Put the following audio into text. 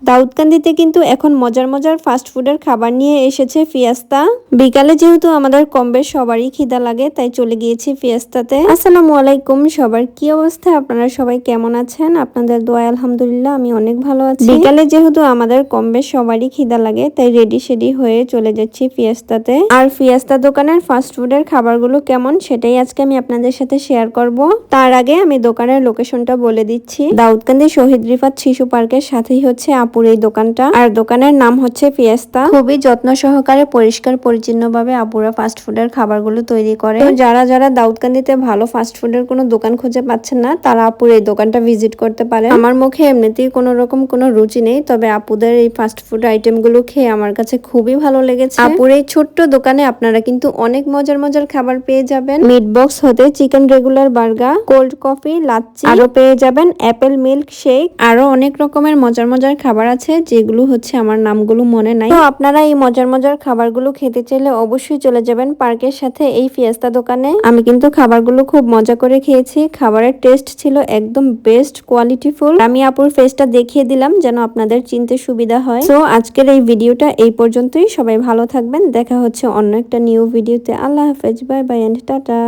দাউদকান্দিতে কিন্তু এখন মজার মজার ফাস্ট ফুডের খাবার নিয়ে এসেছে ফিয়াস্তা। বিকালে যেহেতু আমাদের কম বেশ সবারই খিদা লাগে, তাই চলে গিয়েছি ফিয়াস্তাতে। আসসালামু আলাইকুম, সবার কি অবস্থা? আপনারা সবাই কেমন আছেন? আপনাদের দোয়ায় আলহামদুলিল্লাহ আমি অনেক ভালো আছি। বিকালে যেহেতু আমাদের কম বেশ সবারই খিদা লাগে, তাই রেডি সেডি হয়ে চলে যাচ্ছি ফিয়াস্তাতে। আর ফিয়াস্তা দোকানের ফাস্ট ফুডের খাবারগুলো কেমন সেটাই আজকে আমি আপনাদের সাথে শেয়ার করব। তার আগে আমি দোকানের লোকেশনটা বলে দিচ্ছি। দাউদকান্দি শহীদ রিফাত শিশু পার্কের সাথেই হচ্ছে আপুর এই দোকানটা। আর দোকানের নাম হচ্ছে ফিয়াস্তা। খুবই যত্ন সহকারে পরিষ্কার পরিচ্ছন্ন ভাবে আপুরা ফাস্ট ফুডের খাবারগুলো তৈরি করে। তো যারা যারা দাউদকান্দিতে ভালো ফাস্ট ফুডের কোনো দোকান খুঁজে পাচ্ছেন না, তারা আপুর এই দোকানটা ভিজিট করতে পারে। আমার মুখে এমনিতেই কোনো রকম কোনো রুচি নেই, তবে আপুদের এই ফাস্ট ফুড আইটেম গুলো খেয়ে আমার কাছে খুবই ভালো লেগেছে। আপুর এই ছোট্ট দোকানে আপনারা কিন্তু অনেক মজার মজার খাবার পেয়ে যাবেন। মিট বক্স হতে chicken regular burger, cold coffee, lassi, আরো পেয়ে যাবেন অ্যাপেল মিল্ক শেক। আরো অনেক রকমের মজার মজার খাবার আছে, যেগুলো হচ্ছে আমার নামগুলো মনে নাই। তো আপনারা এই মজার মজার খাবারগুলো খেতে চাইলে অবশ্যই চলে যাবেন পার্কের সাথে এই ফিয়াস্তা দোকানে। আমি কিন্তু খাবারগুলো খুব মজা করে খেয়েছি। খাবারের টেস্ট ছিল একদম বেস্ট কোয়ালিটিফুল। আমি আপুর ফেসটা দেখিয়ে দিলাম যেন আপনাদের চিনতে সুবিধা হয়। তো আজকের এই ভিডিওটা এই পর্যন্তই। সবাই ভালো থাকবেন, দেখা হচ্ছে অন্য একটা নিউ ভিডিওতে। আল্লাহ হাফেজ, বাই বাই এন্ড টাটা।